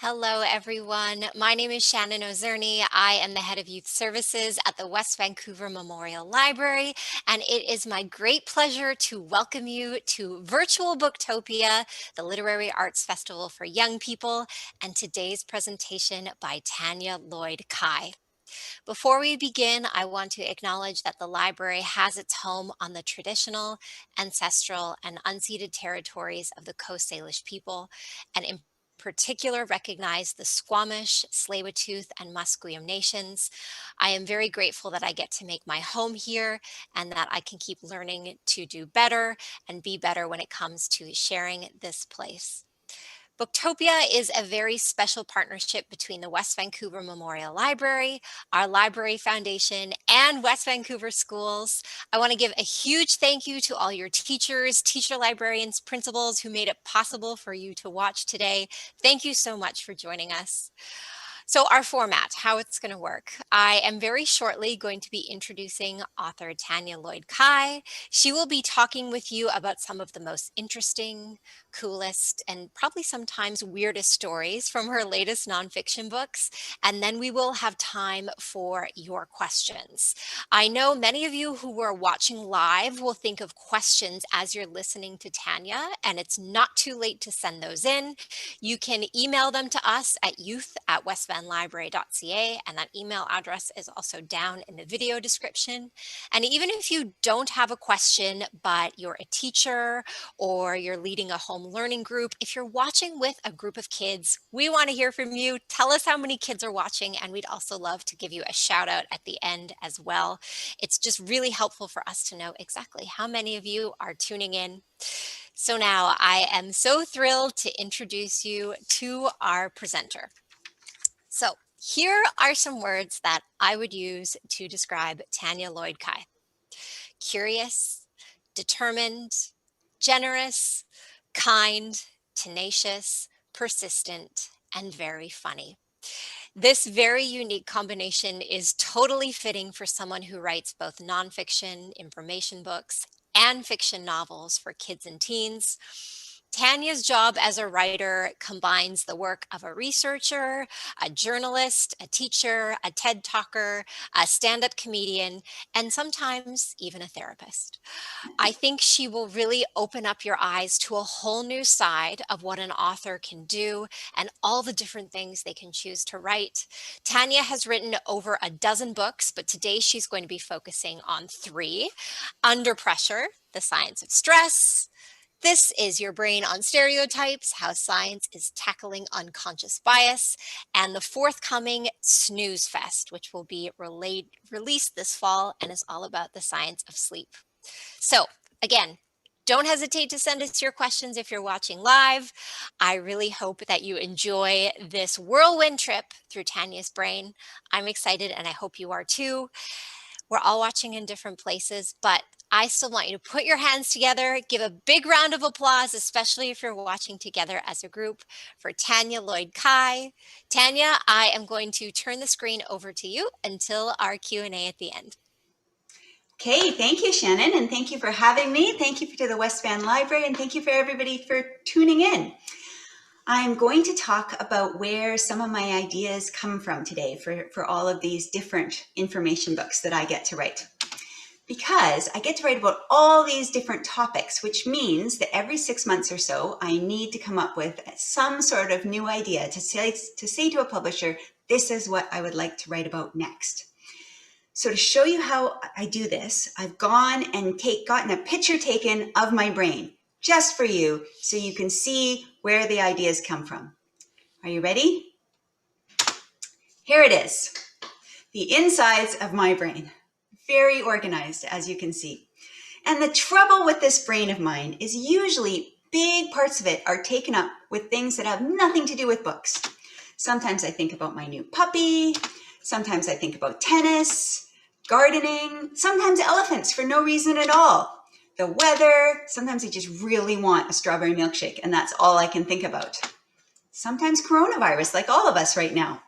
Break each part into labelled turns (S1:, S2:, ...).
S1: Hello, everyone. My name is Shannon Ozerny. I am the head of youth services at the West Vancouver Memorial Library, and it is my great pleasure to welcome you to Virtual Booktopia, the Literary Arts Festival for Young People, and today's presentation by Tanya Lloyd Kai. Before we begin, I want to acknowledge that the library has its home on the traditional, ancestral, and unceded territories of the Coast Salish people, and in particular recognize the Squamish, Tsleil-Waututh, and Musqueam nations. I am very grateful that I get to make my home here and that I can keep learning to do better and be better when it comes to sharing this place. Booktopia is a very special partnership between the West Vancouver Memorial Library, our Library Foundation, and West Vancouver Schools. I want to give a huge thank you to all your teachers, teacher librarians, principals who made it possible for you to watch today. Thank you so much for joining us. So our format, how it's going to work. I am very shortly going to be introducing author Tanya Lloyd Kai. She will be talking with you about some of the most interesting, coolest, and probably sometimes weirdest stories from her latest nonfiction books. And then we will have time for your questions. I know many of you who were watching live will think of questions as you're listening to Tanya, and it's not too late to send those in. You can email them to us at youth@westvanlibrary.ca, and that email address is also down in the video description. And even if you don't have a question, but you're a teacher or you're leading a home learning group, if you're watching with a group of kids, we want to hear from you. Tell us how many kids are watching, and we'd also love to give you a shout out at the end as well. It's just really helpful for us to know exactly how many of you are tuning in. So now I am so thrilled to introduce you to our presenter. So here are some words that I would use to describe Tanya Lloyd Kai. Curious, determined, generous, kind, tenacious, persistent, and very funny. This very unique combination is totally fitting for someone who writes both nonfiction, information books, and fiction novels for kids and teens. Tanya's job as a writer combines the work of a researcher, a journalist, a teacher, a TED talker, a stand-up comedian, and sometimes even a therapist. I think she will really open up your eyes to a whole new side of what an author can do and all the different things they can choose to write. Tanya has written over a dozen books, but today she's going to be focusing on three: Under Pressure, The Science of Stress; This Is Your Brain on Stereotypes, How Science is Tackling Unconscious Bias; and the forthcoming Snooze Fest, which will be released this fall and is all about the science of sleep. So again, don't hesitate to send us your questions if you're watching live. I really hope that you enjoy this whirlwind trip through Tanya's brain. I'm excited, and I hope you are too. We're all watching in different places, but I still want you to put your hands together, give a big round of applause, especially if you're watching together as a group, for Tanya Lloyd Kai. Tanya, I am going to turn the screen over to you until our Q&A at the end.
S2: Okay, thank you, Shannon, and thank you for having me. Thank you to the West Van Library, and thank you for everybody for tuning in. I'm going to talk about where some of my ideas come from today for all of these different information books that I get to write. Because I get to write about all these different topics, which means that every 6 months or so, I need to come up with some sort of new idea to say to a publisher, this is what I would like to write about next. So to show you how I do this, I've gone and gotten a picture taken of my brain just for you so you can see where the ideas come from. Are you ready? Here it is, the insides of my brain. Very organized, as you can see. And the trouble with this brain of mine is usually big parts of it are taken up with things that have nothing to do with books. Sometimes I think about my new puppy. Sometimes I think about tennis, gardening, sometimes elephants for no reason at all. The weather, sometimes I just really want a strawberry milkshake, and that's all I can think about. Sometimes coronavirus, like all of us right now.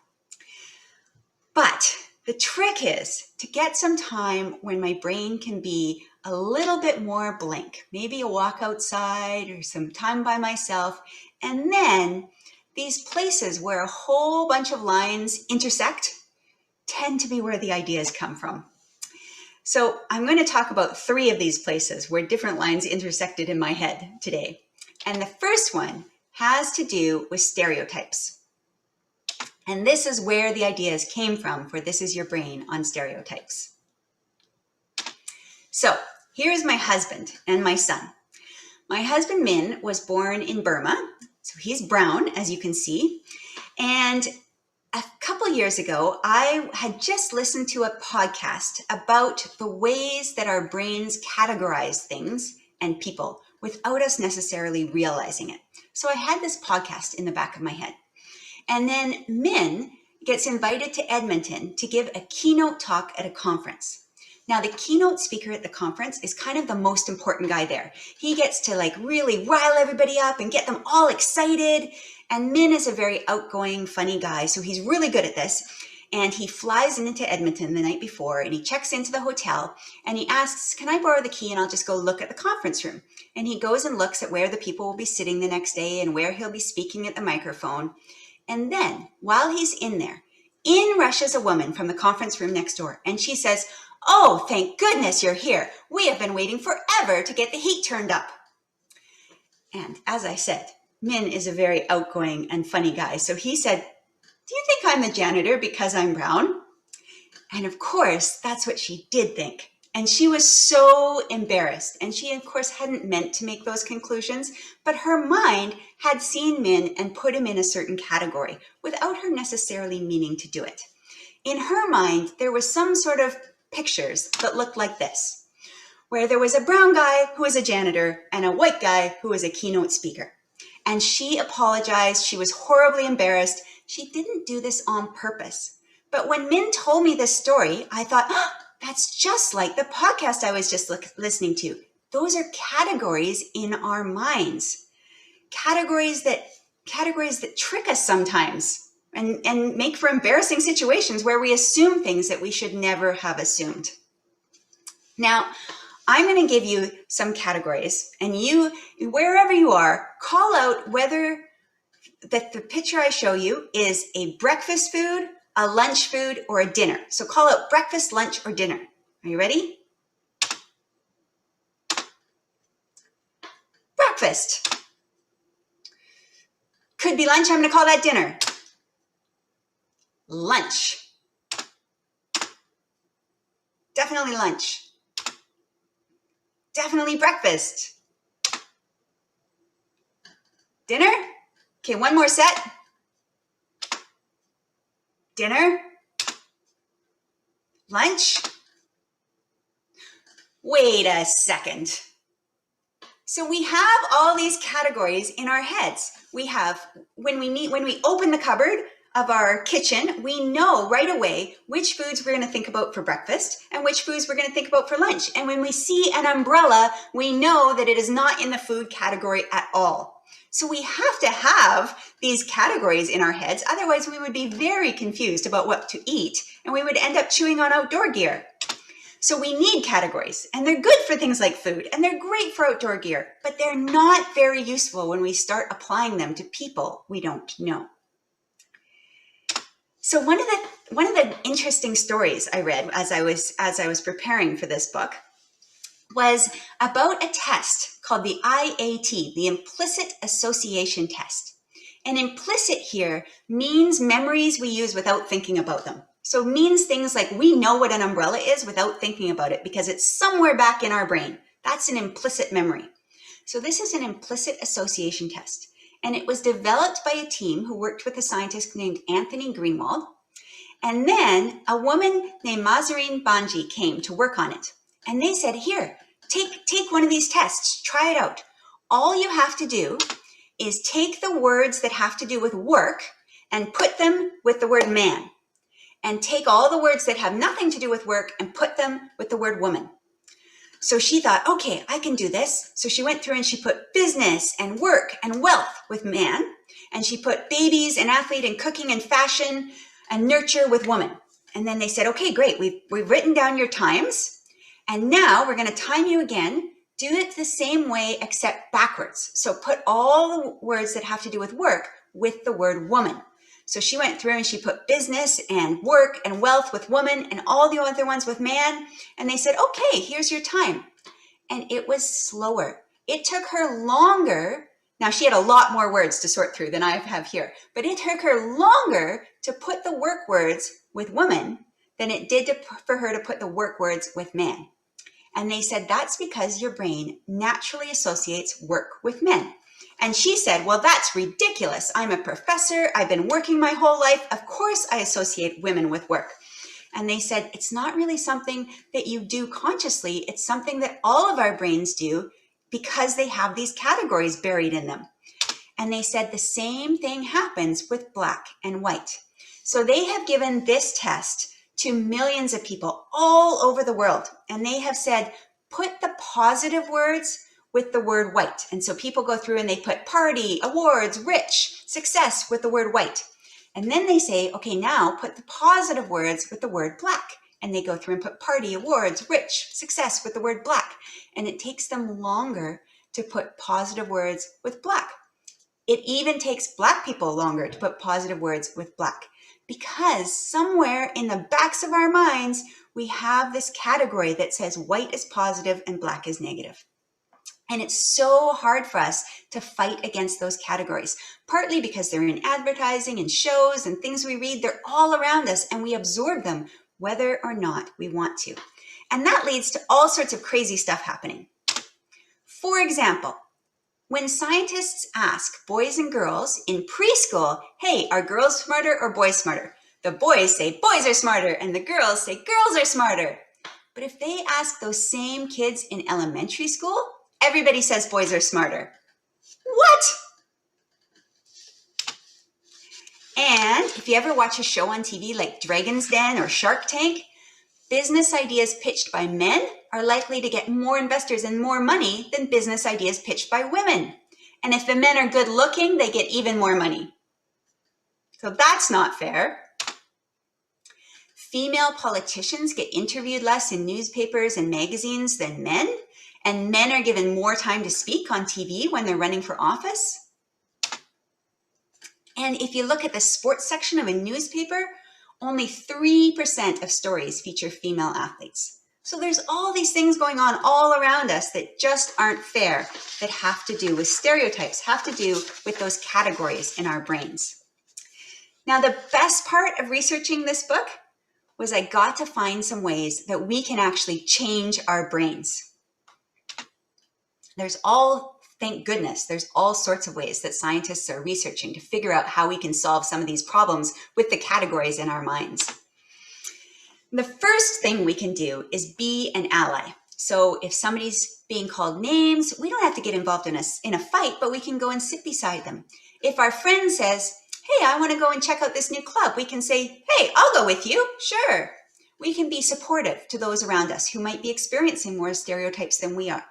S2: But the trick is to get some time when my brain can be a little bit more blank, maybe a walk outside or some time by myself, and then these places where a whole bunch of lines intersect tend to be where the ideas come from. So I'm going to talk about 3 of these places where different lines intersected in my head today. And the first one has to do with stereotypes. And this is where the ideas came from for This Is Your Brain on Stereotypes. So here's my husband and my son. My husband, Min, was born in Burma. So he's brown, as you can see. And a couple years ago, I had just listened to a podcast about the ways that our brains categorize things and people without us necessarily realizing it. So I had this podcast in the back of my head. And then Min gets invited to Edmonton to give a keynote talk at a conference. Now, the keynote speaker at the conference is kind of the most important guy there. He gets to really rile everybody up and get them all excited. And Min is a very outgoing, funny guy, so he's really good at this. And he flies into Edmonton the night before, and he checks into the hotel, and he asks, can I borrow the key and I'll just go look at the conference room? And he goes and looks at where the people will be sitting the next day and where he'll be speaking at the microphone. And then, while he's in there, in rushes a woman from the conference room next door, and she says, oh, thank goodness you're here. We have been waiting forever to get the heat turned up. And as I said, Min is a very outgoing and funny guy. So he said, do you think I'm the janitor because I'm brown? And of course, that's what she did think. And she was so embarrassed. And she, of course, hadn't meant to make those conclusions, but her mind had seen Min and put him in a certain category without her necessarily meaning to do it. In her mind, there was some sort of pictures that looked like this, where there was a brown guy who was a janitor and a white guy who was a keynote speaker. And she apologized. She was horribly embarrassed. She didn't do this on purpose. But when Min told me this story, I thought, oh, that's just like the podcast I was just listening to. Those are categories in our minds. Categories that trick us sometimes and make for embarrassing situations where we assume things that we should never have assumed. Now, I'm going to give you some categories, and you, wherever you are, call out whether that the picture I show you is a breakfast food, a lunch food, or a dinner. So call out breakfast, lunch, or dinner. Are you ready? Breakfast. Could be lunch. I'm going to call that dinner. Lunch. Definitely lunch. Definitely breakfast. Dinner? Okay, one more set. Dinner? Lunch? Wait a second. So we have all these categories in our heads. We have, when we open the cupboard of our kitchen, we know right away which foods we're going to think about for breakfast and which foods we're going to think about for lunch. And when we see an umbrella, we know that it is not in the food category at all. So we have to have these categories in our heads. Otherwise, we would be very confused about what to eat, and we would end up chewing on outdoor gear. So we need categories, and they're good for things like food, and they're great for outdoor gear, but they're not very useful when we start applying them to people we don't know. So one of the interesting stories I read as I was preparing for this book was about a test called the IAT, the Implicit Association Test. And implicit here means memories we use without thinking about them. So it means things like we know what an umbrella is without thinking about it because it's somewhere back in our brain. That's an implicit memory. So this is an implicit association test. And it was developed by a team who worked with a scientist named Anthony Greenwald. And then a woman named Mahzarine Banji came to work on it. And they said, here, take one of these tests, try it out. All you have to do is take the words that have to do with work and put them with the word man. And take all the words that have nothing to do with work and put them with the word woman. So she thought, okay, I can do this. So she went through and she put business and work and wealth with man. And she put babies and athlete and cooking and fashion and nurture with woman. And then they said, okay, great. We've written down your times. And now we're going to time you again. Do it the same way except backwards. So put all the words that have to do with work with the word woman. So she went through and she put business and work and wealth with woman and all the other ones with man. And they said, okay, here's your time. And it was slower. It took her longer. Now she had a lot more words to sort through than I have here, but it took her longer to put the work words with woman than it did for her to put the work words with man. And they said, that's because your brain naturally associates work with men. And she said, well, that's ridiculous. I'm a professor. I've been working my whole life. Of course I associate women with work. And they said, it's not really something that you do consciously. It's something that all of our brains do because they have these categories buried in them. And they said the same thing happens with black and white. So they have given this test to millions of people all over the world. And they have said, put the positive words with the word white. And so people go through and they put party, awards, rich, success with the word white. And then they say, okay, now put the positive words with the word black. And they go through and put party, awards, rich, success with the word black. And it takes them longer to put positive words with black. It even takes black people longer to put positive words with black, because somewhere in the backs of our minds, we have this category that says white is positive and black is negative. And it's so hard for us to fight against those categories, partly because they're in advertising and shows and things we read. They're all around us and we absorb them whether or not we want to. And that leads to all sorts of crazy stuff happening. For example, when scientists ask boys and girls in preschool, hey, are girls smarter or boys smarter? The boys say boys are smarter and the girls say girls are smarter. But if they ask those same kids in elementary school, everybody says boys are smarter. What? And if you ever watch a show on TV like Dragon's Den or Shark Tank, business ideas pitched by men are likely to get more investors and more money than business ideas pitched by women. And if the men are good looking, they get even more money. So that's not fair. Female politicians get interviewed less in newspapers and magazines than men, and men are given more time to speak on TV when they're running for office. And if you look at the sports section of a newspaper, only 3% of stories feature female athletes. So there's all these things going on all around us that just aren't fair, that have to do with stereotypes, have to do with those categories in our brains. Now, the best part of researching this book was I got to find some ways that we can actually change our brains. Thank goodness, there's all sorts of ways that scientists are researching to figure out how we can solve some of these problems with the categories in our minds. The first thing we can do is be an ally. So if somebody's being called names, we don't have to get involved in a fight, but we can go and sit beside them. If our friend says, hey, I want to go and check out this new club, we can say, hey, I'll go with you. Sure. We can be supportive to those around us who might be experiencing more stereotypes than we are.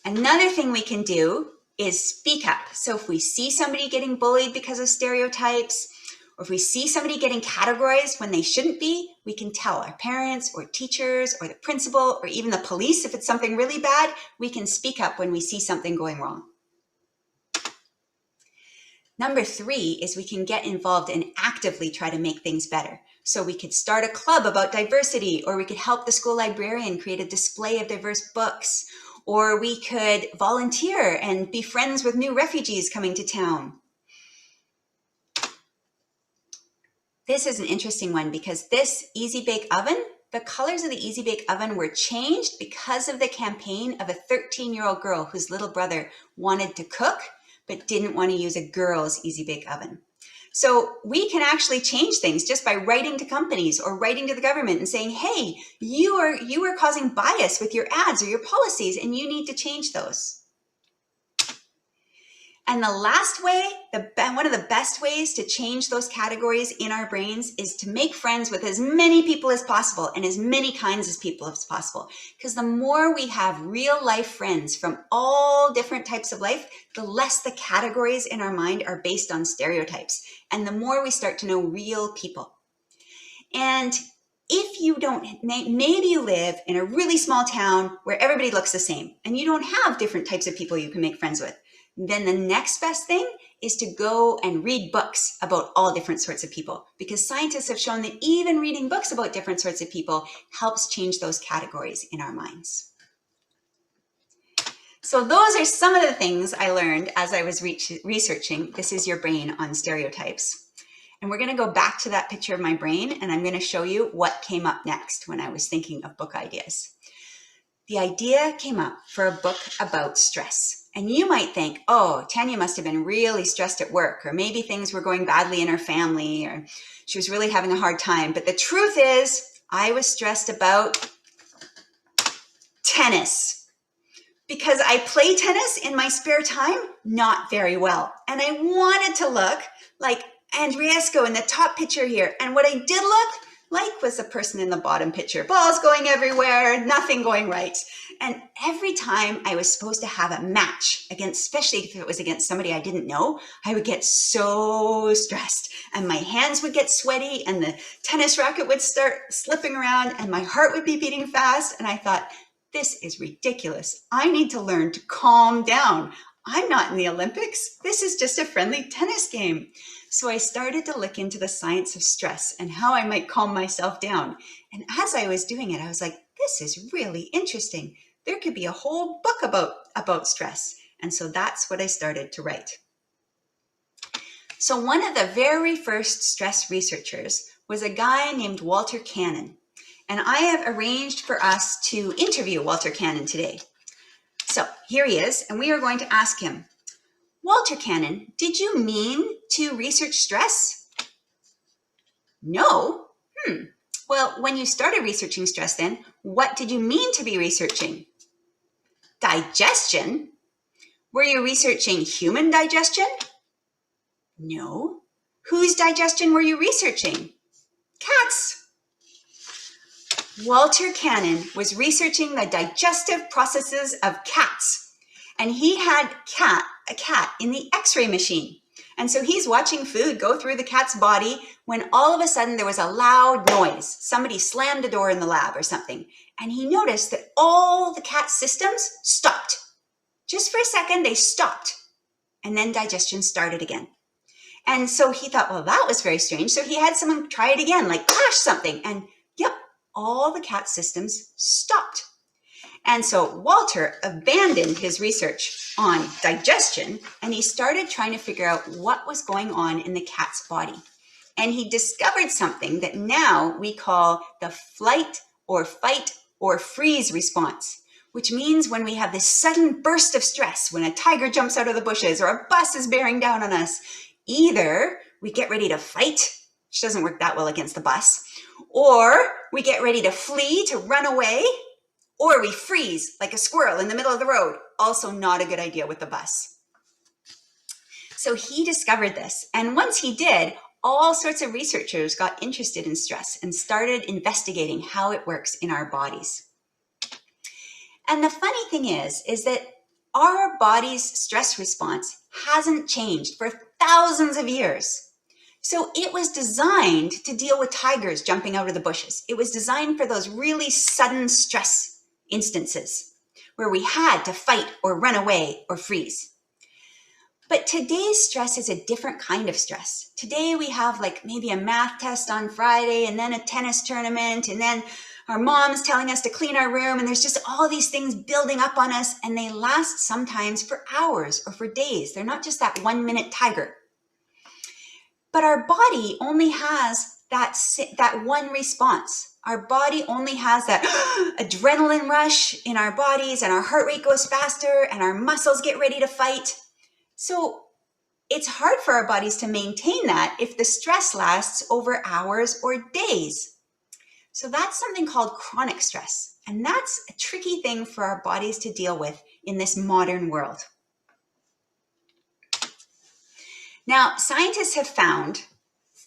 S2: Another thing we can do is speak up. So if we see somebody getting bullied because of stereotypes, or if we see somebody getting categorized when they shouldn't be, we can tell our parents or teachers or the principal or even the police if it's something really bad. We can speak up when we see something going wrong. Number 3 is we can get involved and actively try to make things better. So we could start a club about diversity, or we could help the school librarian create a display of diverse books, or we could volunteer and be friends with new refugees coming to town. This is an interesting one because this Easy Bake Oven, the colors of the Easy Bake Oven were changed because of the campaign of a 13-year-old girl whose little brother wanted to cook but didn't want to use a girl's Easy Bake Oven. So we can actually change things just by writing to companies or writing to the government and saying, hey, you are causing bias with your ads or your policies and you need to change those. And the last way, one of the best ways to change those categories in our brains is to make friends with as many people as possible and as many kinds of people as possible. Because the more we have real life friends from all different types of life, the less the categories in our mind are based on stereotypes. And the more we start to know real people. And if you don't, maybe you live in a really small town where everybody looks the same and you don't have different types of people you can make friends with. then the next best thing is to go and read books about all different sorts of people, because scientists have shown that even reading books about different sorts of people helps change those categories in our minds. So those are some of the things I learned as I was researching This Is Your Brain on Stereotypes. And we're going to go back to that picture of my brain, and I'm going to show you what came up next when I was thinking of book ideas. The idea came up for a book about stress. And you might think, oh, Tanya must have been really stressed at work, or maybe things were going badly in her family, or she was really having a hard time. But the truth is, I was stressed about tennis. Because I play tennis in my spare time, not very well. And I wanted to look like Andreescu in the top picture here. And what I did look like was the person in the bottom picture. Balls going everywhere, nothing going right. And every time I was supposed to have a match against, especially if it was against somebody I didn't know, I would get so stressed and my hands would get sweaty and the tennis racket would start slipping around and my heart would be beating fast. And I thought, this is ridiculous. I need to learn to calm down. I'm not in the Olympics. This is just a friendly tennis game. So I started to look into the science of stress and how I might calm myself down. And as I was doing it, I was like, this is really interesting. There could be a whole book about stress. And so that's what I started to write. So one of the very first stress researchers was a guy named Walter Cannon. And I have arranged for us to interview Walter Cannon today. So here he is, and we are going to ask him, Walter Cannon, did you mean to research stress? No. Well, when you started researching stress then, what did you mean to be researching? Digestion? Were you researching human digestion? No. Whose digestion were you researching? Cats. Walter Cannon was researching the digestive processes of cats, and he had a cat in the X-ray machine. And so he's watching food go through the cat's body when all of a sudden there was a loud noise. Somebody slammed a door in the lab or something. And he noticed that all the cat's systems stopped. Just for a second, they stopped. And then digestion started again. And so he thought, well, that was very strange. So he had someone try it again, like crash something. And yep, all the cat systems stopped. And so Walter abandoned his research on digestion and he started trying to figure out what was going on in the cat's body. And he discovered something that now we call the flight or fight or freeze response, which means when we have this sudden burst of stress, when a tiger jumps out of the bushes or a bus is bearing down on us, either we get ready to fight, which doesn't work that well against the bus, or we get ready to flee, to run away, or we freeze like a squirrel in the middle of the road. Also not a good idea with the bus. So he discovered this. And once he did, all sorts of researchers got interested in stress and started investigating how it works in our bodies. And the funny thing is that our body's stress response hasn't changed for thousands of years. So it was designed to deal with tigers jumping out of the bushes. It was designed for those really sudden stress instances where we had to fight or run away or freeze. But today's stress is a different kind of stress. Today we have like maybe a math test on Friday and then a tennis tournament and then our mom's telling us to clean our room and there's just all these things building up on us and they last sometimes for hours or for days. They're not just that 1-minute tiger. But our body only has that one response. Our body only has that adrenaline rush in our bodies and our heart rate goes faster and our muscles get ready to fight. So it's hard for our bodies to maintain that if the stress lasts over hours or days. So that's something called chronic stress. And that's a tricky thing for our bodies to deal with in this modern world. Now, scientists have found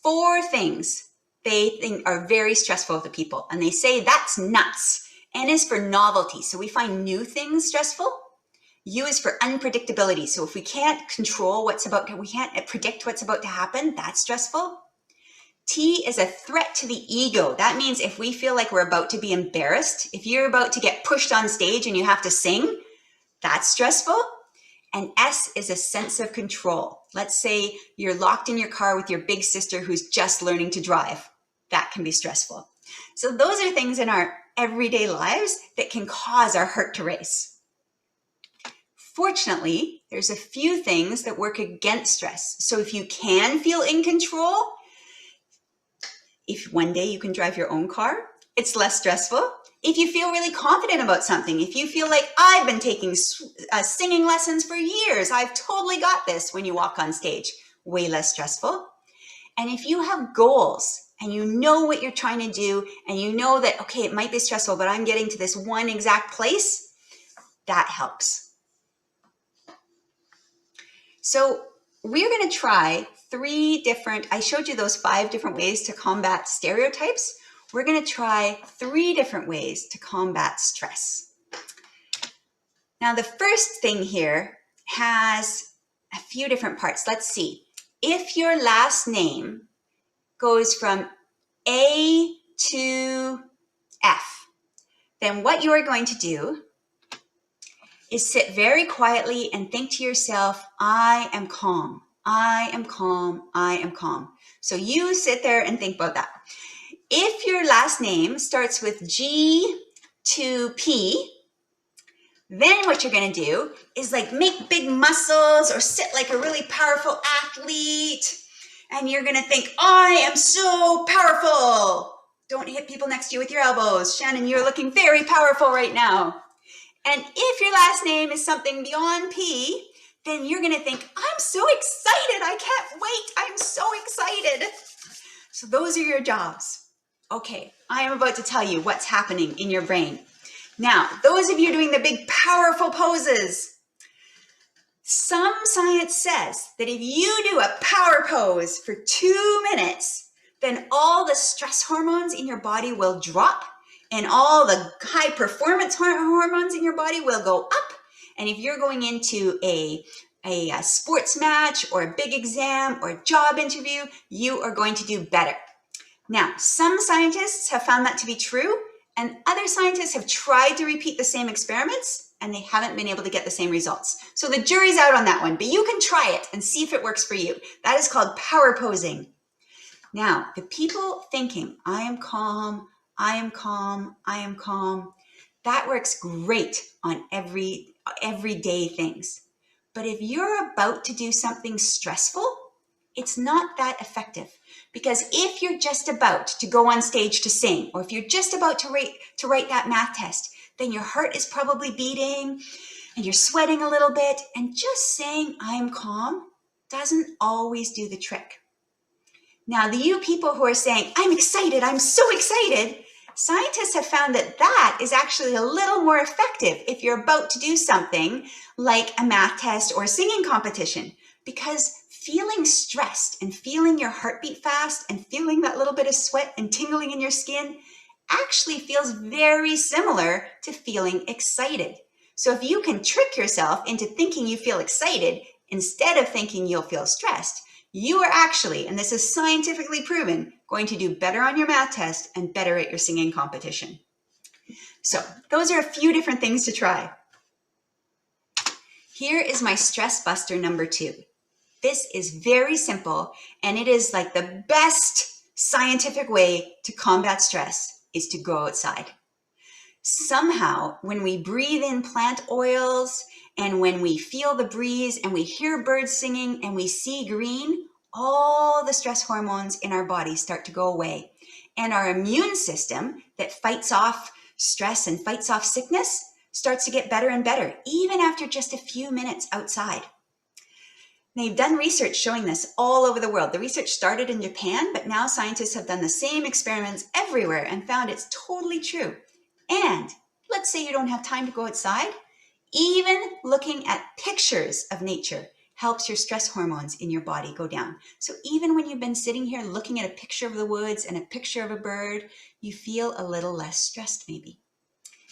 S2: 4 things they think are very stressful to people. And they say that's nuts. N is for novelty. So we find new things stressful. U is for unpredictability. So if we can't control we can't predict what's about to happen, that's stressful. T is a threat to the ego. That means if we feel like we're about to be embarrassed, if you're about to get pushed on stage and you have to sing, that's stressful. And S is a sense of control. Let's say you're locked in your car with your big sister who's just learning to drive. That can be stressful. So those are things in our everyday lives that can cause our heart to race. Fortunately, there's a few things that work against stress. So if you can feel in control, if one day you can drive your own car, it's less stressful. If you feel really confident about something, if you feel like I've been taking singing lessons for years, I've totally got this when you walk on stage, way less stressful. And if you have goals and you know what you're trying to do and you know that, okay, it might be stressful, but I'm getting to this one exact place, that helps. So we're going to try I showed you those 5 different ways to combat stereotypes. We're going to try 3 different ways to combat stress. Now, the first thing here has a few different parts. Let's see. If your last name goes from A to F, then what you are going to do is sit very quietly and think to yourself, I am calm, I am calm, I am calm. So you sit there and think about that. If your last name starts with G to P, then what you're going to do is like make big muscles or sit like a really powerful athlete. And you're going to think, I am so powerful. Don't hit people next to you with your elbows. Shannon, you're looking very powerful right now. And if your last name is something beyond P, then you're going to think, I'm so excited. I can't wait. I'm so excited. So those are your jobs. Okay, I am about to tell you what's happening in your brain. Now, those of you doing the big powerful poses, some science says that if you do a power pose for 2 minutes, then all the stress hormones in your body will drop and all the high performance hormones in your body will go up. And if you're going into a sports match or a big exam or a job interview, you are going to do better. Now, some scientists have found that to be true, and other scientists have tried to repeat the same experiments, and they haven't been able to get the same results. So the jury's out on that one, but you can try it and see if it works for you. That is called power posing. Now, the people thinking, I am calm, I am calm, I am calm, that works great on everyday things. But if you're about to do something stressful, it's not that effective. Because if you're just about to go on stage to sing, or if you're just about to write that math test, then your heart is probably beating and you're sweating a little bit. And just saying, I'm calm, doesn't always do the trick. Now, you people who are saying, I'm excited, I'm so excited, scientists have found that that is actually a little more effective if you're about to do something like a math test or a singing competition, because feeling stressed and feeling your heartbeat fast and feeling that little bit of sweat and tingling in your skin actually feels very similar to feeling excited. So if you can trick yourself into thinking you feel excited instead of thinking you'll feel stressed, you are actually, and this is scientifically proven, going to do better on your math test and better at your singing competition. So those are a few different things to try. Here is my stress buster number 2. This is very simple, and it is like the best scientific way to combat stress is to go outside. Somehow, when we breathe in plant oils and when we feel the breeze and we hear birds singing and we see green, all the stress hormones in our body start to go away. And our immune system that fights off stress and fights off sickness starts to get better and better, even after just a few minutes outside. They've done research showing this all over the world. The research started in Japan, but now scientists have done the same experiments everywhere and found it's totally true. And let's say you don't have time to go outside, even looking at pictures of nature helps your stress hormones in your body go down. So even when you've been sitting here looking at a picture of the woods and a picture of a bird, you feel a little less stressed maybe.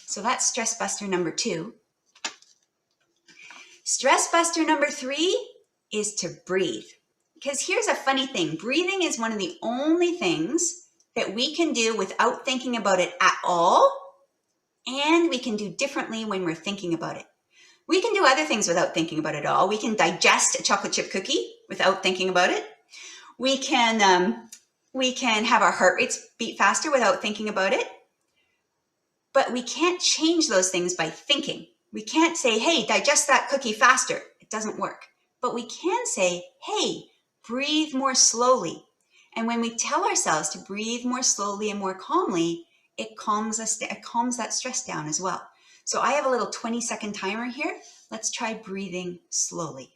S2: So that's stress buster number 2. Stress buster number 3 is to breathe. Because here's a funny thing. Breathing is one of the only things that we can do without thinking about it at all, and we can do differently when we're thinking about it. We can do other things without thinking about it all. We can digest a chocolate chip cookie without thinking about it. We can have our heart rates beat faster without thinking about it. But we can't change those things by thinking. We can't say, hey, digest that cookie faster. It doesn't work. But we can say, hey, breathe more slowly. And when we tell ourselves to breathe more slowly and more calmly, it calms that stress down as well. So I have a little 20-second timer here. Let's try breathing slowly.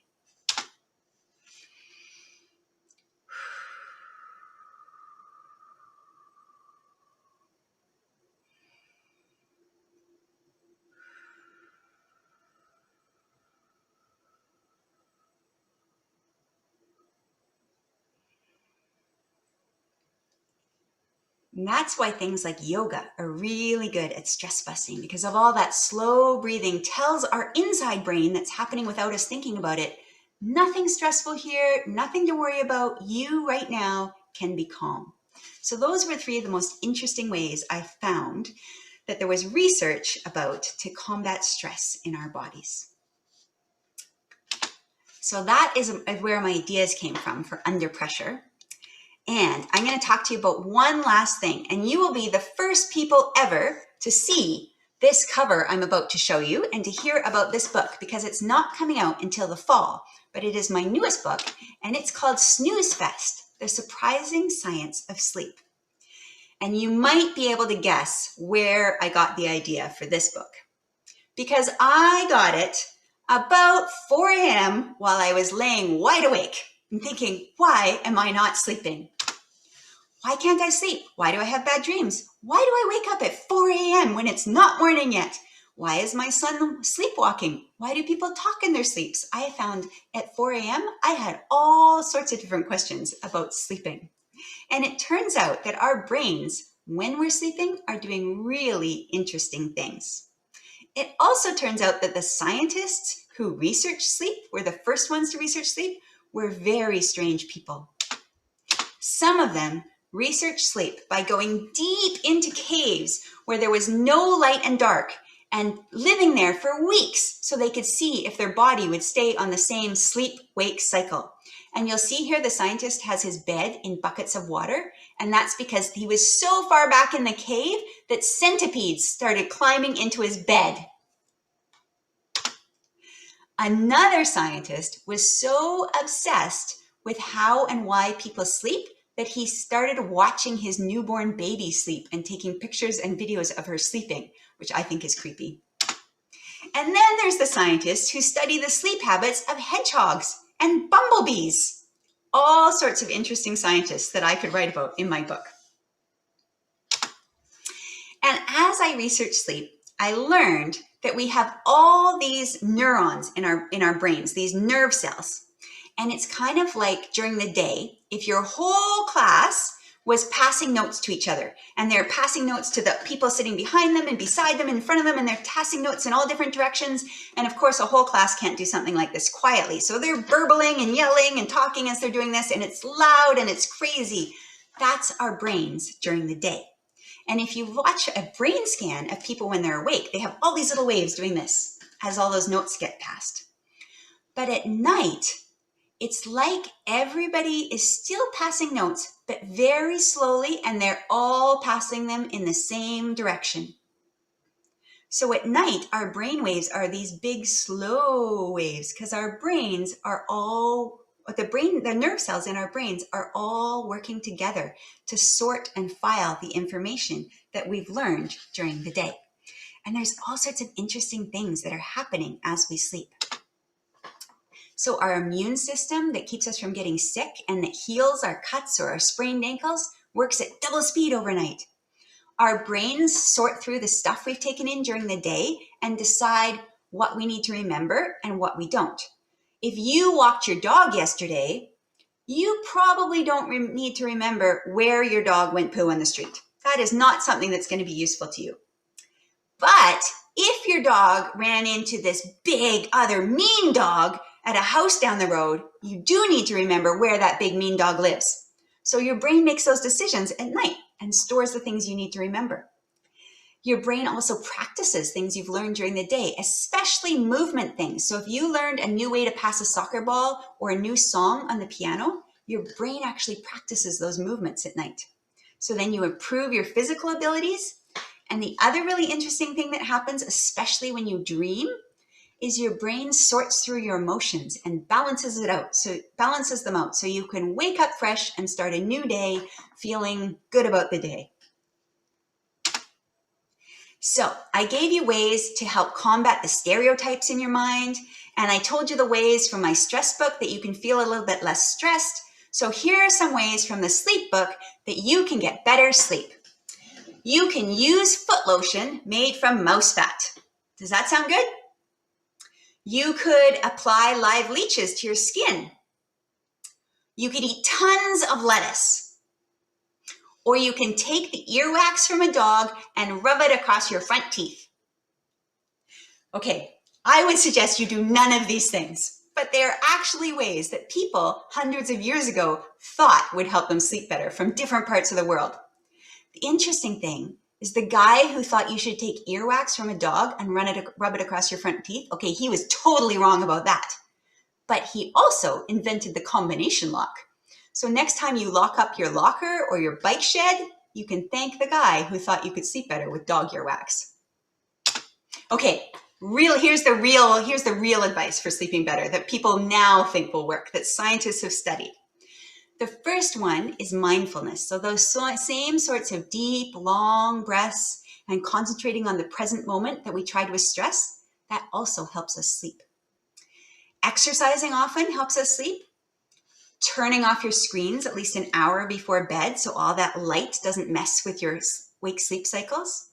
S2: And that's why things like yoga are really good at stress busting, because of all that slow breathing tells our inside brain that's happening without us thinking about it, nothing stressful here, nothing to worry about. You right now can be calm. So those were 3 of the most interesting ways I found that there was research about to combat stress in our bodies. So that is where my ideas came from for under pressure. And I'm going to talk to you about one last thing, and you will be the first people ever to see this cover I'm about to show you and to hear about this book, because it's not coming out until the fall, but it is my newest book, and it's called Snooze Fest: The Surprising Science of Sleep. And you might be able to guess where I got the idea for this book, because I got it about 4 a.m. while I was laying wide awake and thinking, why am I not sleeping? Why can't I sleep? Why do I have bad dreams? Why do I wake up at 4 a.m. when it's not morning yet? Why is my son sleepwalking? Why do people talk in their sleeps? I found at 4 a.m. I had all sorts of different questions about sleeping. And it turns out that our brains, when we're sleeping, are doing really interesting things. It also turns out that the scientists who researched sleep, were the first ones to research sleep, were very strange people. Some of them researched sleep by going deep into caves where there was no light and dark, and living there for weeks so they could see if their body would stay on the same sleep-wake cycle. And you'll see here the scientist has his bed in buckets of water, and that's because he was so far back in the cave that centipedes started climbing into his bed. Another scientist was so obsessed with how and why people sleep that he started watching his newborn baby sleep and taking pictures and videos of her sleeping, which I think is creepy. And then there's the scientists who study the sleep habits of hedgehogs and bumblebees. All sorts of interesting scientists that I could write about in my book. And as I researched sleep, I learned that we have all these neurons in our brains, these nerve cells. And it's kind of like during the day, if your whole class was passing notes to each other, and they're passing notes to the people sitting behind them and beside them, in front of them, and they're passing notes in all different directions. And of course, a whole class can't do something like this quietly. So they're burbling and yelling and talking as they're doing this, and it's loud and it's crazy. That's our brains during the day. And if you watch a brain scan of people when they're awake, they have all these little waves doing this as all those notes get passed. But at night, it's like everybody is still passing notes, but very slowly, and they're all passing them in the same direction. So at night, our brain waves are these big, slow waves, because our brains are all, the nerve cells in our brains are all working together to sort and file the information that we've learned during the day. And there's all sorts of interesting things that are happening as we sleep. So our immune system that keeps us from getting sick and that heals our cuts or our sprained ankles works at double speed overnight. Our brains sort through the stuff we've taken in during the day and decide what we need to remember and what we don't. If you walked your dog yesterday, you probably don't need to remember where your dog went poo on the street. That is not something that's going to be useful to you. But if your dog ran into this big other mean dog at a house down the road, you do need to remember where that big mean dog lives. So your brain makes those decisions at night and stores the things you need to remember. Your brain also practices things you've learned during the day, especially movement things. So if you learned a new way to pass a soccer ball or a new song on the piano, your brain actually practices those movements at night. So then you improve your physical abilities. And the other really interesting thing that happens, especially when you dream, is your brain sorts through your emotions and balances them out. So you can wake up fresh and start a new day feeling good about the day. So I gave you ways to help combat the stereotypes in your mind. And I told you the ways from my stress book that you can feel a little bit less stressed. So here are some ways from the sleep book that you can get better sleep. You can use foot lotion made from mouse fat. Does that sound good? You could apply live leeches to your skin. You could eat tons of lettuce. Or you can take the earwax from a dog and rub it across your front teeth. Okay, I would suggest you do none of these things, but they are actually ways that people hundreds of years ago thought would help them sleep better from different parts of the world. The interesting thing is the guy who thought you should take earwax from a dog and rub it across your front teeth. Okay, he was totally wrong about that. But he also invented the combination lock. So next time you lock up your locker or your bike shed, you can thank the guy who thought you could sleep better with dog earwax. Okay, here's the real advice for sleeping better that people now think will work, that scientists have studied. The first one is mindfulness. So those same sorts of deep, long breaths and concentrating on the present moment that we tried with stress, that also helps us sleep. Exercising often helps us sleep. Turning off your screens at least an hour before bed so all that light doesn't mess with your wake-sleep cycles.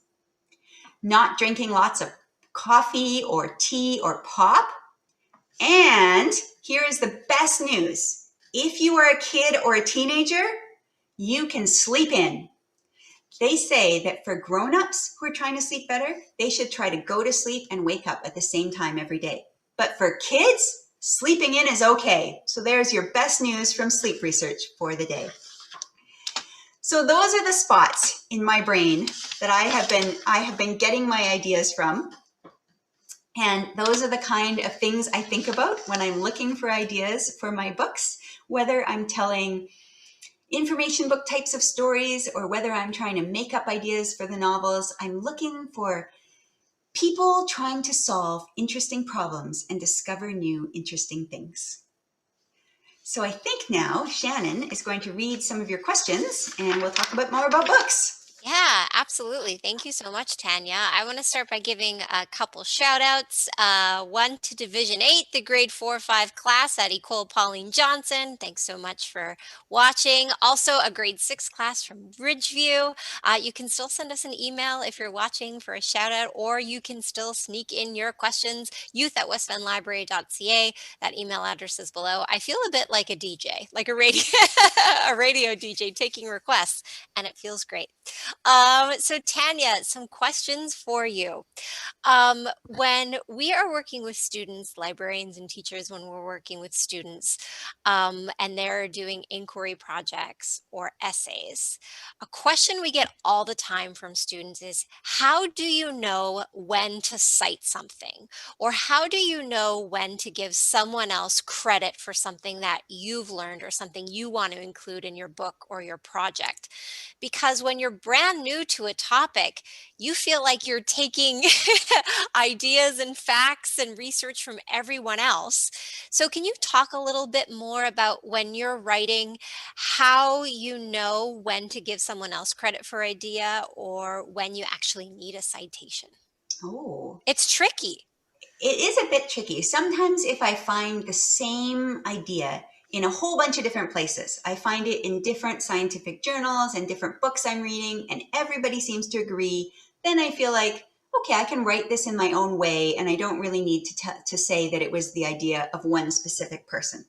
S2: Not drinking lots of coffee or tea or pop. And here is the best news. If you are a kid or a teenager, you can sleep in. They say that for grown-ups who are trying to sleep better, they should try to go to sleep and wake up at the same time every day. But for kids, sleeping in is okay. So there's your best news from sleep research for the day. So those are the spots in my brain that I have been getting my ideas from. And those are the kind of things I think about when I'm looking for ideas for my books, whether I'm telling information book types of stories or whether I'm trying to make up ideas for the novels. I'm looking for people trying to solve interesting problems and discover new interesting things. So I think now Shannon is going to read some of your questions and we'll talk more about books.
S1: Yeah, absolutely. Thank you so much, Tanya. I want to start by giving a couple shout outs. One to Division 8, the grade 4-5 class at Ecole Pauline Johnson. Thanks so much for watching. Also, a grade 6 class from Ridgeview. You can still send us an email if you're watching for a shout out, or you can still sneak in your questions, youth@westbendlibrary.ca. That email address is below. I feel a bit like a DJ, like a radio, a radio DJ taking requests, and it feels great. So Tanya, some questions for you. When we are working with students, librarians and teachers, when we're working with students and they're doing inquiry projects or essays, a question we get all the time from students is, how do you know when to cite something? Or how do you know when to give someone else credit for something that you've learned or something you want to include in your book or your project? Because when you're brand new to a topic, you feel like you're taking ideas and facts and research from everyone else. So can you talk a little bit more about when you're writing, how you know when to give someone else credit for idea or when you actually need a citation?
S2: Oh,
S1: It's tricky.
S2: it is a bit tricky. Sometimes if I find the same idea in a whole bunch of different places, I find it in different scientific journals and different books I'm reading, and everybody seems to agree, then I feel like, okay, I can write this in my own way, and I don't really need to say that it was the idea of one specific person.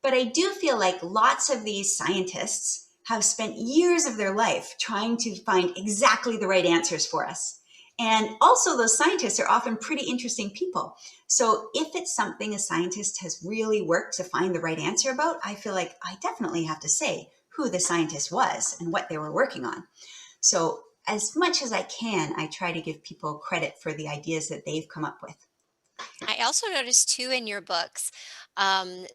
S2: But I do feel like lots of these scientists have spent years of their life trying to find exactly the right answers for us. And also those scientists are often pretty interesting people. So if it's something a scientist has really worked to find the right answer about, I feel like I definitely have to say who the scientist was and what they were working on. So as much as I can, I try to give people credit for the ideas that they've come up with.
S1: I also noticed too in your books,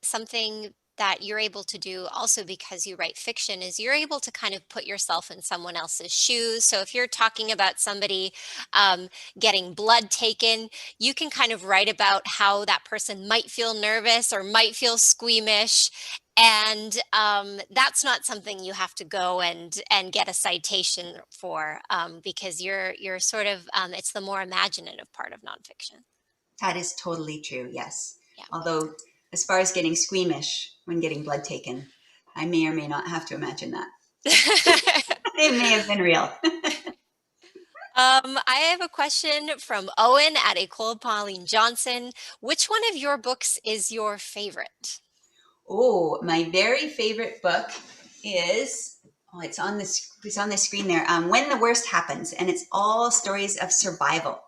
S1: something that you're able to do also because you write fiction is you're able to kind of put yourself in someone else's shoes. So if you're talking about somebody um, getting blood taken, you can kind of write about how that person might feel nervous or might feel squeamish. And that's not something you have to go and get a citation for because you're sort of it's the more imaginative part of nonfiction.
S2: That is totally true, yes.
S1: Yeah.
S2: Although, as far as getting squeamish when getting blood taken, I may or may not have to imagine that. They may have been real.
S1: I have a question from Owen at Ecole Pauline Johnson. Which one of your books is your favorite?
S2: Oh, my very favorite book is, oh, it's on the screen there. When the Worst Happens, and it's all stories of survival.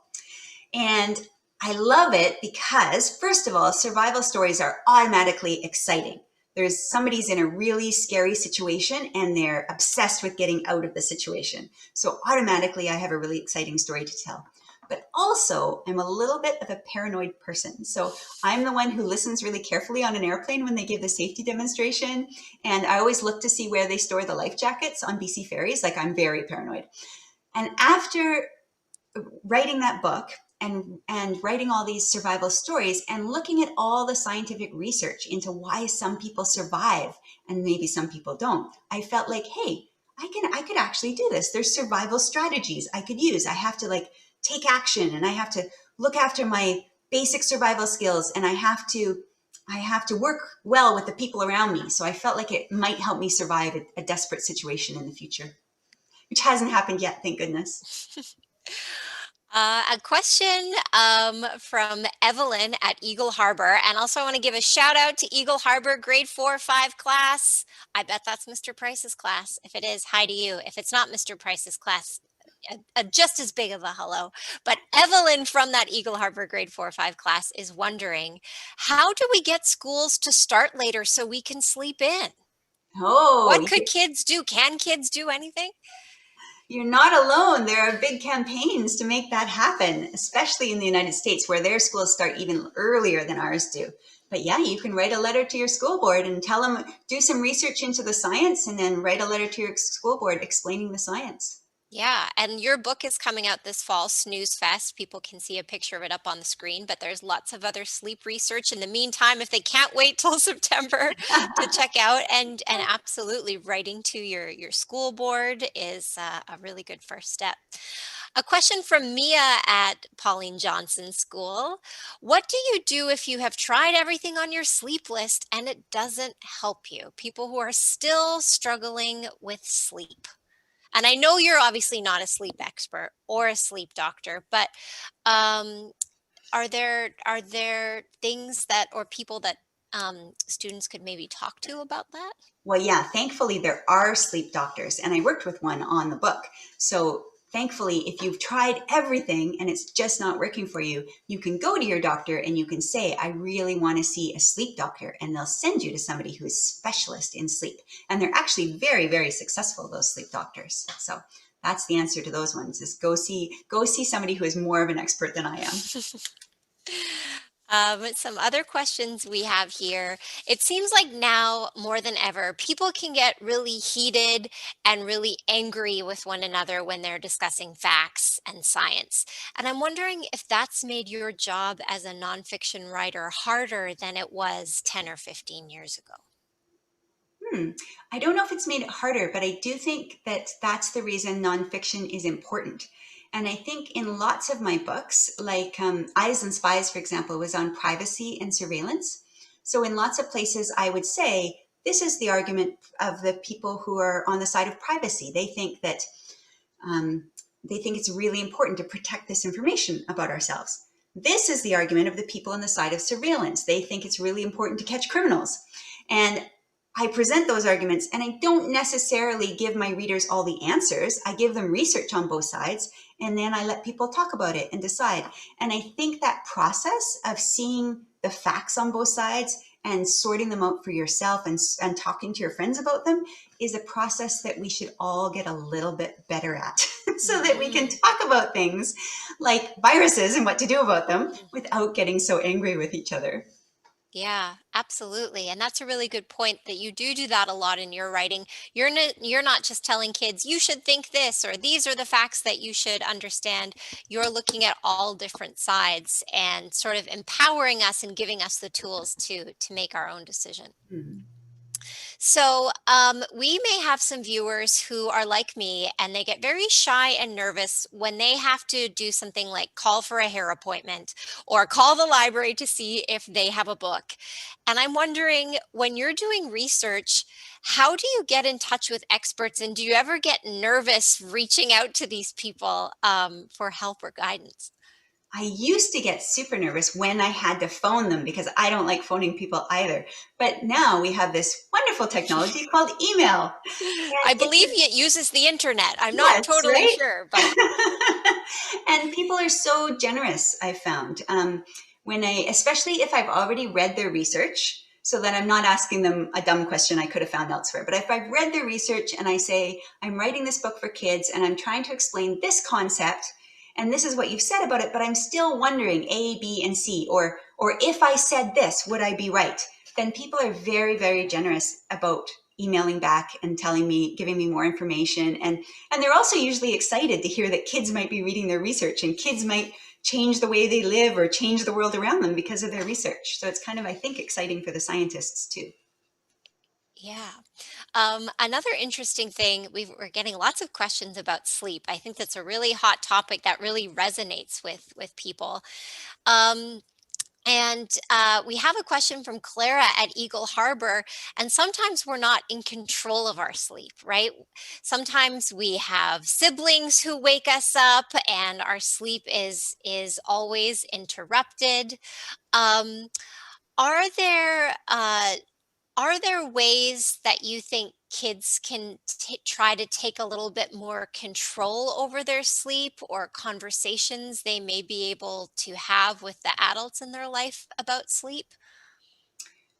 S2: And I love it because, first of all, survival stories are automatically exciting. There's somebody's in a really scary situation and they're obsessed with getting out of the situation. So automatically I have a really exciting story to tell. But also, I'm a little bit of a paranoid person. So I'm the one who listens really carefully on an airplane when they give the safety demonstration. And I always look to see where they store the life jackets on BC ferries. Like, I'm very paranoid. And after writing that book and writing all these survival stories and looking at all the scientific research into why some people survive and maybe some people don't, I felt like, hey, I could actually do this. There's survival strategies I could use. I have to like take action, and I have to look after my basic survival skills, and I have to work well with the people around me. So I felt like it might help me survive a desperate situation in the future, which hasn't happened yet, thank goodness.
S1: A question from Evelyn at Eagle Harbor. And also, I want to give a shout out to Eagle Harbor grade 4 or 5 class. I bet that's Mr. Price's class. If it is, hi to you. If it's not Mr. Price's class, just as big of a hello. But Evelyn from that Eagle Harbor grade 4 or 5 class is wondering, how do we get schools to start later so we can sleep in?
S2: Oh,
S1: What could kids do? Can kids do anything?
S2: you're not alone. There are big campaigns to make that happen, especially in the United States, where their schools start even earlier than ours do. But yeah, you can write a letter to your school board and tell them, do some research into the science, and then write a letter to your school board explaining the science.
S1: Yeah, and your book is coming out this fall, Snooze Fest. People can see a picture of it up on the screen, but there's lots of other sleep research in the meantime if they can't wait till September to check out. And absolutely, writing to your school board is a really good first step. A question from Mia at Pauline Johnson School. What do you do if you have tried everything on your sleep list and it doesn't help you? People who are still struggling with sleep. And I know you're obviously not a sleep expert or a sleep doctor, but um, are there things that or people that students could maybe talk to about that?
S2: Well, yeah, thankfully there are sleep doctors, and I worked with one on the book. So thankfully, if you've tried everything and it's just not working for you, you can go to your doctor and you can say, I really want to see a sleep doctor, and they'll send you to somebody who is specialist in sleep. And they're actually very, very successful, those sleep doctors. So that's the answer to those ones, is go see somebody who is more of an expert than I am.
S1: Some other questions we have here. It seems like now more than ever, people can get really heated and really angry with one another when they're discussing facts and science. And I'm wondering if that's made your job as a nonfiction writer harder than it was 10 or 15 years ago.
S2: I don't know if it's made it harder, but I do think that that's the reason nonfiction is important. And I think in lots of my books, like Eyes and Spies, for example, was on privacy and surveillance. So in lots of places, I would say, this is the argument of the people who are on the side of privacy. They think that it's really important to protect this information about ourselves. This is the argument of the people on the side of surveillance. They think it's really important to catch criminals. And I present those arguments, and I don't necessarily give my readers all the answers. I give them research on both sides, and then I let people talk about it and decide. And I think that process of seeing the facts on both sides and sorting them out for yourself and talking to your friends about them is a process that we should all get a little bit better at. so that we can
S1: Hmm.
S2: talk about things like viruses and what to do about them without getting so angry with each other.
S1: Yeah, absolutely. And that's a really good point that you do that a lot in your writing. You're not just telling kids you should think this or these are the facts that you should understand. You're looking at all different sides and sort of empowering us and giving us the tools to make our own decision.
S2: Hmm.
S1: So, we may have some viewers who are like me and they get very shy and nervous when they have to do something like call for a hair appointment or call the library to see if they have a book. And I'm wondering, when you're doing research, how do you get in touch with experts? And do you ever get nervous reaching out to these people for help or guidance?
S2: I used to get super nervous when I had to phone them because I don't like phoning people either. But now we have this wonderful technology called email. And
S1: I
S2: it's
S1: believe it uses the internet. I'm not
S2: yes,
S1: totally
S2: right?
S1: sure, but
S2: And people are so generous, I found. Especially if I've already read their research, so that I'm not asking them a dumb question I could have found elsewhere. But if I've read their research and I say, I'm writing this book for kids and I'm trying to explain this concept, and this is what you've said about it, but I'm still wondering A, B, and C, or if I said this, would I be right? Then people are very, very generous about emailing back and telling me, giving me more information. And they're also usually excited to hear that kids might be reading their research and kids might change the way they live or change the world around them because of their research. So it's kind of, I think, exciting for the scientists too.
S1: yeah. Another interesting thing, we're getting lots of questions about sleep. I think that's a really hot topic that really resonates with people. Um, and we have a question from Clara at Eagle Harbor. And sometimes we're not in control of our sleep, right? Sometimes we have siblings who wake us up, and our sleep is always interrupted. Um, are there are there ways that you think kids can try to take a little bit more control over their sleep, or conversations they may be able to have with the adults in their life about sleep?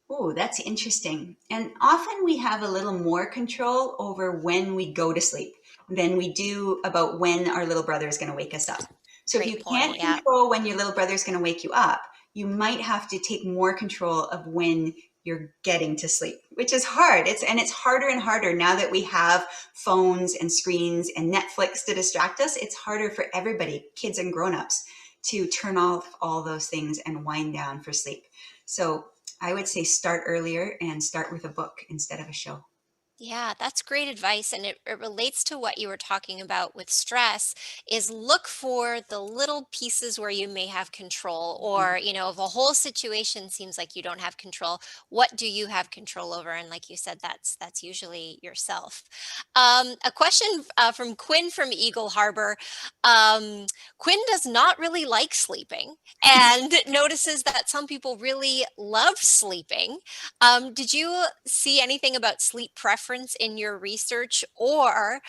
S2: Oh, that's interesting. And often we have a little more control over when we go to sleep than we do about when our little brother is going to wake us up. So if you
S1: Great point.
S2: can't
S1: Yeah.
S2: control when your little brother is going to wake you up, you might have to take more control of when you're getting to sleep, which is hard. It's harder and harder now that we have phones and screens and Netflix to distract us. It's harder for everybody, kids and grown-ups, to turn off all those things and wind down for sleep. So I would say start earlier and start with a book instead of a show.
S1: Yeah, that's great advice. And it relates to what you were talking about with stress, is look for the little pieces where you may have control, or, if a whole situation seems like you don't have control, what do you have control over? And like you said, that's usually yourself. A question from Quinn from Eagle Harbor. Um, Quinn does not really like sleeping and notices that some people really love sleeping. Did you see anything about sleep preference in your research? Or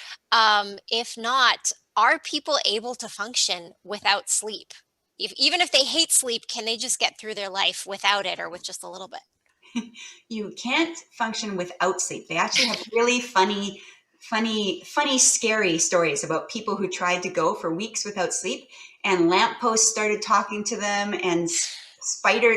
S1: if not, are people able to function without sleep? Even if they hate sleep, can they just get through their life without it, or with just a little bit?
S2: You can't function without sleep. They actually have really funny, scary stories about people who tried to go for weeks without sleep and lampposts started talking to them and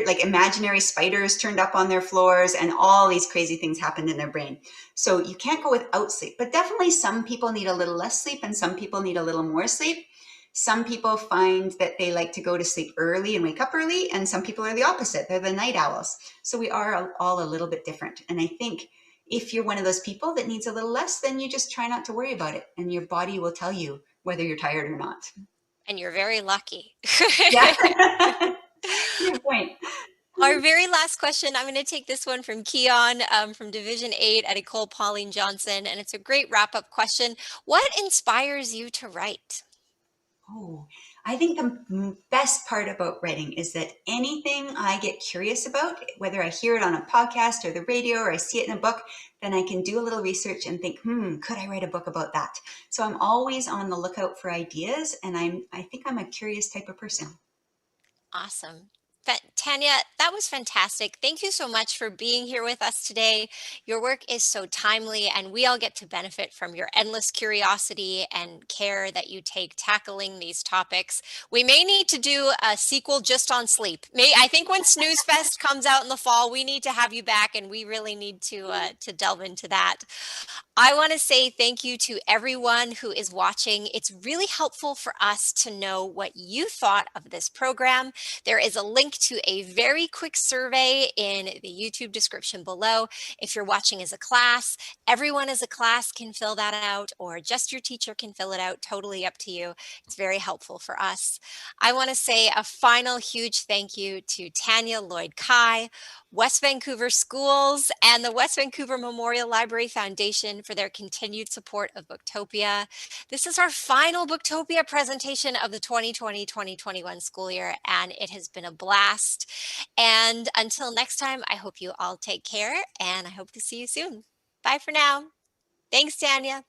S2: like imaginary spiders turned up on their floors and all these crazy things happened in their brain. So you can't go without sleep, but definitely some people need a little less sleep and some people need a little more sleep. Some people find that they like to go to sleep early and wake up early, and some people are the opposite. They're the night owls. So we are all a little bit different. And I think if you're one of those people that needs a little less, then you just try not to worry about it. And your body will tell you whether you're tired or not.
S1: And you're very lucky.
S2: Yeah. Good point.
S1: Our very last question, I'm going to take this one from Keon from Division 8 at Ecole Pauline Johnson, and it's a great wrap-up question. What inspires you to write?
S2: Oh, I think the best part about writing is that anything I get curious about, whether I hear it on a podcast or the radio or I see it in a book, then I can do a little research and think, could I write a book about that? So I'm always on the lookout for ideas, and I think I'm a curious type of person.
S1: Awesome. Tanya, that was fantastic. Thank you so much for being here with us today. Your work is so timely, and we all get to benefit from your endless curiosity and care that you take tackling these topics. We may need to do a sequel just on sleep. I think when Snooze Fest comes out in the fall, we need to have you back, and we really need to delve into that. I want to say thank you to everyone who is watching. It's really helpful for us to know what you thought of this program. There is a link to a very quick survey in the YouTube description below. If you're watching as a class, everyone as a class can fill that out, or just your teacher can fill it out, totally up to you. It's very helpful for us. I want to say a final huge thank you to Tanya Lloyd-Kai, West Vancouver Schools, and the West Vancouver Memorial Library Foundation for their continued support of Booktopia. This is our final Booktopia presentation of the 2020-2021 school year, and it has been a blast. And until next time, I hope you all take care, and I hope to see you soon. Bye for now. Thanks, Tanya.